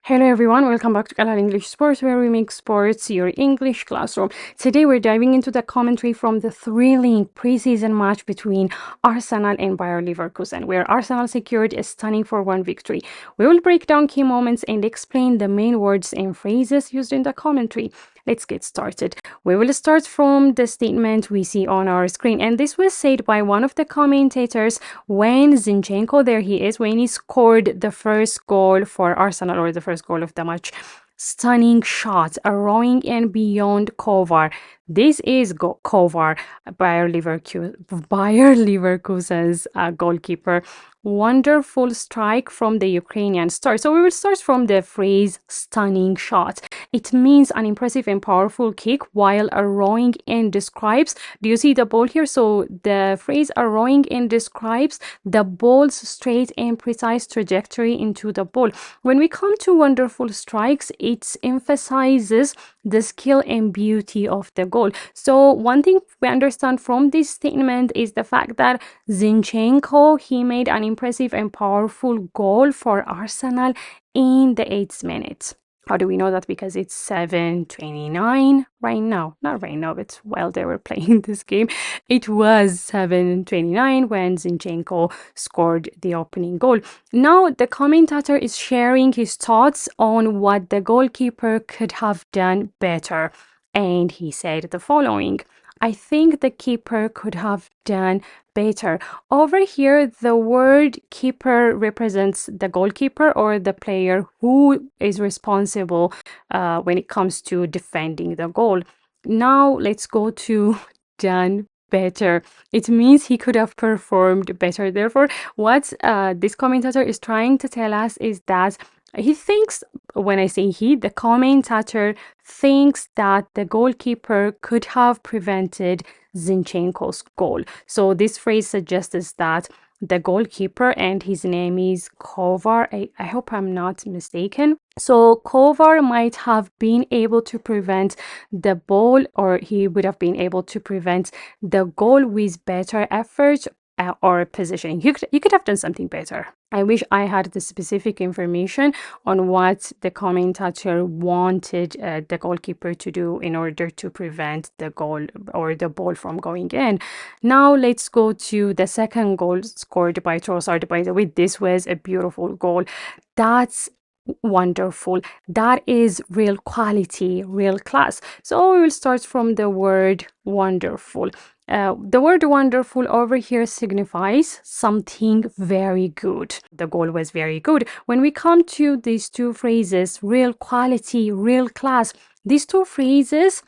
Hello everyone, welcome back to Kalal English Sports, where we make sports your English classroom. Today we're diving into the commentary from the thrilling preseason match between Arsenal and Bayer Leverkusen, where Arsenal secured a stunning 4-1 victory. We will break down key moments and explain the main words and phrases used in the commentary. Let's get started. We will start from the statement we see on our screen, and this was said by one of the commentators when Zinchenko, there he is, when he scored the first goal for Arsenal, or the first goal of the match. Stunning shot, a rowing and beyond Kovar. This is Kovar, Bayer Leverkusen's goalkeeper. Wonderful strike from the Ukrainian star. So we will start from the phrase stunning shot. It means an impressive and powerful kick, while a rowing end describes, do you see the ball here? So the phrase a rowing end describes the ball's straight and precise trajectory into the ball. When we come to wonderful strikes, it emphasizes the skill and beauty of the goal. So one thing we understand from this statement is the fact that Zinchenko, he made an impressive and powerful goal for Arsenal in the 8th minute. How do we know that? Because it's 7:29 right now. Not right now, but while they were playing this game, it was 7:29 when Zinchenko scored the opening goal. Now, the commentator is sharing his thoughts on what the goalkeeper could have done better. And he said the following: I think the keeper could have done better. Over here, the word keeper represents the goalkeeper, or the player who is responsible when it comes to defending the goal. Now, let's go to done better. It means he could have performed better. Therefore, what this commentator is trying to tell us is that he thinks, when I say he, the commentator thinks that the goalkeeper could have prevented Zinchenko's goal. So this phrase suggests that the goalkeeper, and his name is Kovar, I hope I'm not mistaken. So Kovar might have been able to prevent the ball, or he would have been able to prevent the goal with better effort or positioning. You could have done something better. I wish I had the specific information on what the commentator wanted the goalkeeper to do in order to prevent the goal or the ball from going in. Now let's go to the second goal scored by Trossard. By the way, this was a beautiful goal. That's wonderful. That is real quality, real class. So we will start from the word wonderful. The word wonderful over here signifies something very good. The goal was very good. When we come to these two phrases, real quality, real class, these two phrases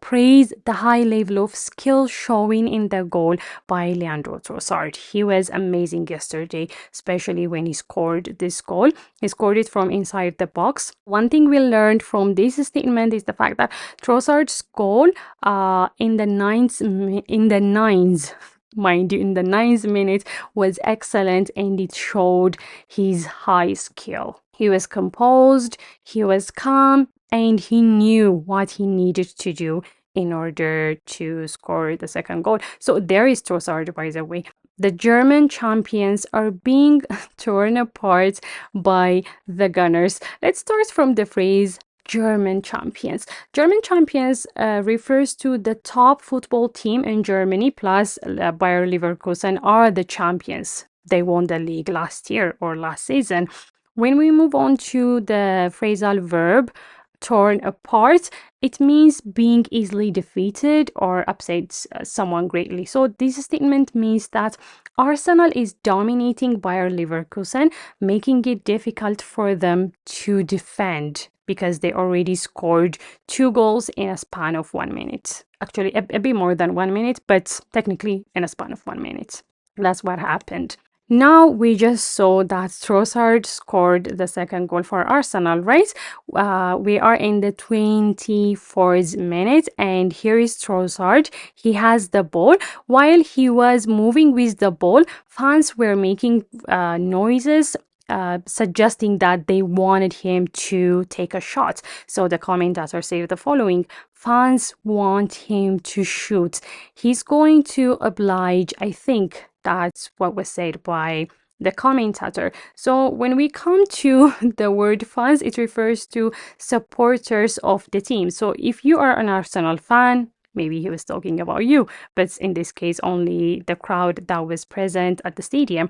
praise the high level of skill showing in the goal by Leandro Trossard. He was amazing yesterday, especially when he scored this goal. He scored it from inside the box. One thing we learned from this statement is the fact that Trossard's goal in the ninth minute was excellent, and it showed his high skill. He was composed, he was calm, and he knew what he needed to do in order to score the second goal. So there is Trossard, by the way. The German champions are being torn apart by the Gunners. Let's start from the phrase German champions. German champions refers to the top football team in Germany, plus Bayer Leverkusen are the champions. They won the league last year or last season. When we move on to the phrasal verb torn apart, it means being easily defeated or upsets someone greatly. So this statement means that Arsenal is dominating Bayer Leverkusen, making it difficult for them to defend because they already scored 2 goals in a span of 1 minute. Actually, a bit more than 1 minute, but technically in a span of 1 minute. That's what happened. Now we just saw that Trossard scored the second goal for Arsenal, right? We are in the 24th minute, and here is Trossard. He has the ball. While he was moving with the ball, fans were making noises suggesting that they wanted him to take a shot. So the commentator said the following: fans want him to shoot. He's going to oblige, I think. That's what was said by the commentator. So when we come to the word fans, it refers to supporters of the team. So if you are an Arsenal fan, maybe he was talking about you, but in this case, only the crowd that was present at the stadium.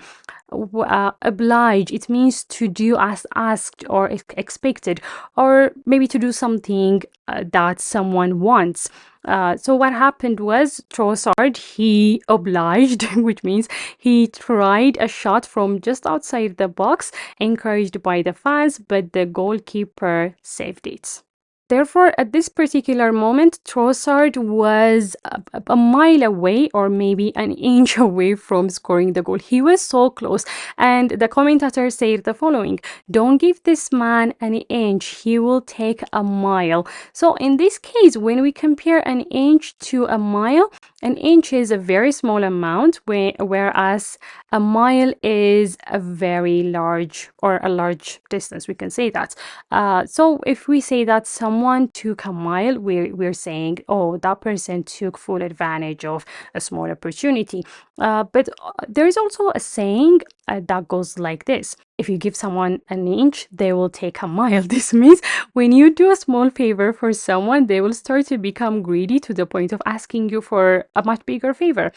Oblige, it means to do as asked or expected, or maybe to do something that someone wants. So what happened was Trossard, he obliged, which means he tried a shot from just outside the box, encouraged by the fans, but the goalkeeper saved it. Therefore, at this particular moment, Trossard was a mile away or maybe an inch away from scoring the goal. He was so close. And the commentator said the following: don't give this man an inch, he will take a mile. So in this case, when we compare an inch to a mile, an inch is a very small amount, whereas a mile is a very large or a large distance. We can say that. So if we say that someone took a mile, we're saying, oh, that person took full advantage of a small opportunity. But there is also a saying that goes like this: if you give someone an inch, they will take a mile. This means when you do a small favor for someone, they will start to become greedy to the point of asking you for a much bigger favor.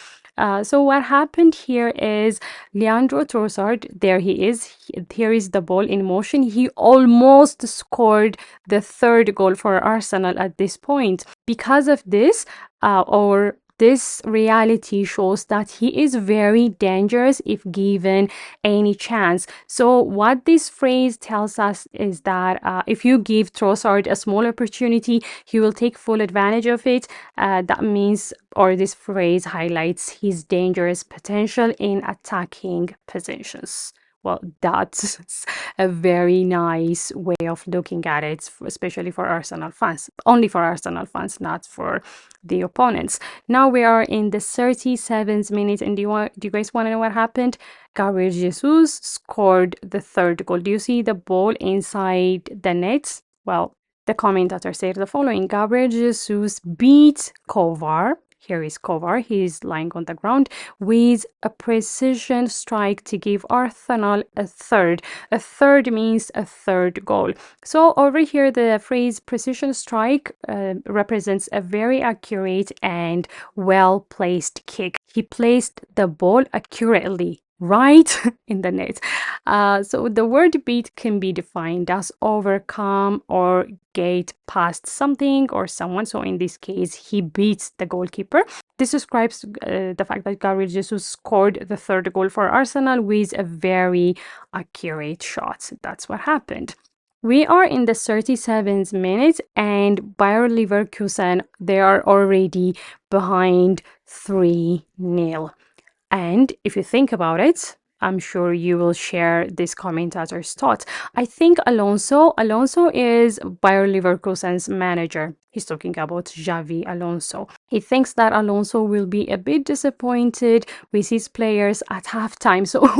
So what happened here is Leandro Trossard, there he is. Here is the ball in motion. He almost scored the third goal for Arsenal at this point. Because of this, or this reality shows that he is very dangerous if given any chance. So what this phrase tells us is that if you give Trossard a small opportunity, he will take full advantage of it. That means, or this phrase highlights his dangerous potential in attacking positions. Well, that's a very nice way of looking at it, especially for Arsenal fans. Only for Arsenal fans, not for the opponents. Now we are in the 37th minute, and do you guys want to know what happened? Gabriel Jesus scored the third goal. Do you see the ball inside the net? Well, the commentator said the following: Gabriel Jesus beat Kovar. Here is Kovar. He is lying on the ground with a precision strike to give Arsenal a third. A third means a third goal. So over here, the phrase precision strike represents a very accurate and well-placed kick. He placed the ball accurately right in the net. So the word beat can be defined as overcome or get past something or someone. So in this case, he beats the goalkeeper. This describes the fact that Gabriel Jesus scored the third goal for Arsenal with a very accurate shot. That's what happened. We are in the 37th minute, and Bayer Leverkusen, they are already behind 3-0. And if you think about it, I'm sure you will share this commentator's thoughts. I think Alonso is Bayer Leverkusen's manager. He's talking about Xavi Alonso. He thinks that Alonso will be a bit disappointed with his players at halftime. So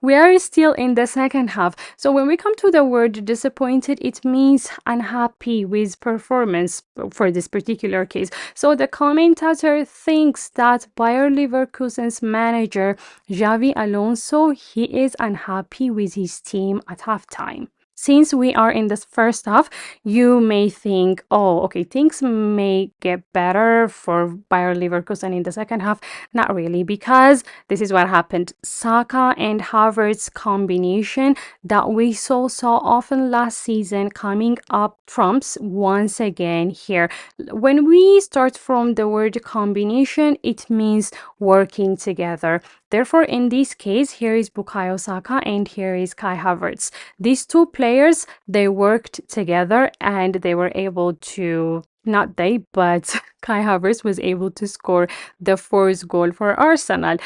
we are still in the second half. So when we come to the word disappointed, it means unhappy with performance for this particular case. So the commentator thinks that Bayer Leverkusen's manager, Xavi Alonso, he is unhappy with his team at halftime. Since we are in this first half, you may think, oh, okay, things may get better for Bayer Leverkusen in the second half. Not really, because this is what happened. Saka and Havertz combination that we saw so often last season coming up trumps once again here. When we start from the word combination, it means working together. Therefore, in this case, here is Bukayo Saka and here is Kai Havertz. These two players, they worked together and they were able to, not they, but Kai Havertz was able to score the fourth goal for Arsenal.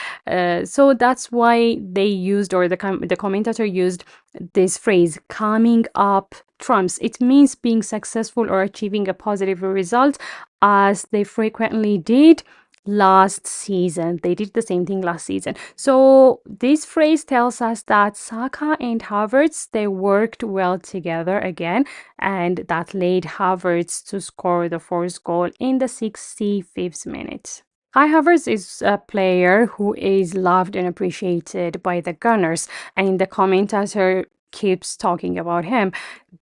So that's why they used, or the commentator used this phrase, coming up trumps. It means being successful or achieving a positive result, as they frequently did last season. They did the same thing last season. So this phrase tells us that Saka and Havertz, they worked well together again, and that led Havertz to score the fourth goal in the 65th minute. Kai Havertz is a player who is loved and appreciated by the Gunners, and the commentator keeps talking about him.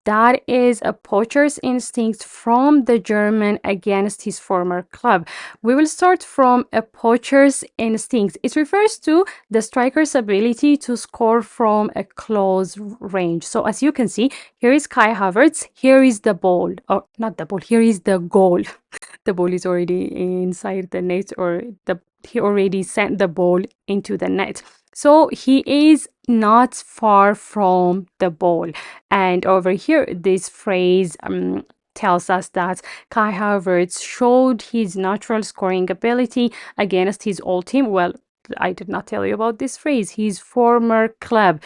That is a poacher's instinct from the German against his former club. We will start from a poacher's instinct. It refers to the striker's ability to score from a close range. So as you can see, here is Kai Havertz, here is the ball, or not the ball, here is the goal. The ball is already inside the net, or he already sent the ball into the net. So he is not far from the ball. And over here, this phrase tells us that Kai Havertz showed his natural scoring ability against his old team. Well, I did not tell you about this phrase, his former club.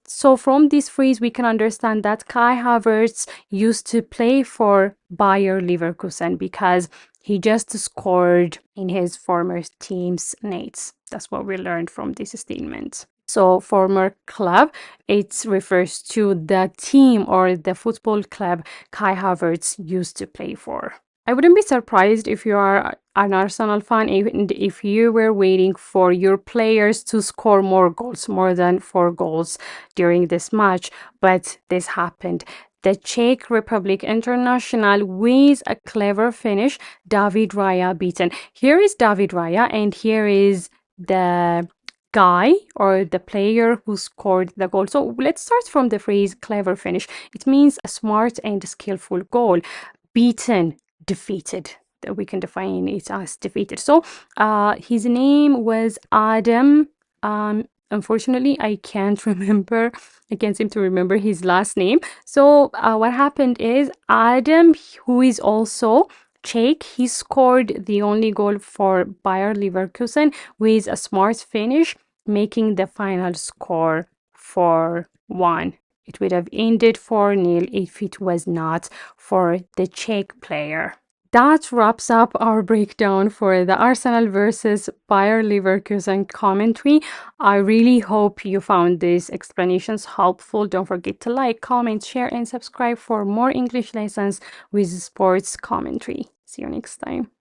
So from this phrase, we can understand that Kai Havertz used to play for Bayer Leverkusen because he just scored in his former team's nets. That's what we learned from this statement. So former club, it refers to the team or the football club Kai Havertz used to play for. I wouldn't be surprised if you are an Arsenal fan and if you were waiting for your players to score more goals, more than 4 goals during this match, but this happened. The Czech Republic international with a clever finish, David Raya beaten. Here is David Raya and here is the guy or the player who scored the goal. So let's start from the phrase clever finish. It means a smart and skillful goal. Beaten, defeated. We can define it as defeated. So his name was Adam. Unfortunately, I can't seem to remember his last name. So what happened is Adam, who is also Czech, he scored the only goal for Bayer Leverkusen with a smart finish, making the final score 4-1. It would have ended 4-0 if it was not for the Czech player. That wraps up our breakdown for the Arsenal versus Bayer Leverkusen commentary. I really hope you found these explanations helpful. Don't forget to like, comment, share, and subscribe for more English lessons with sports commentary. See you next time.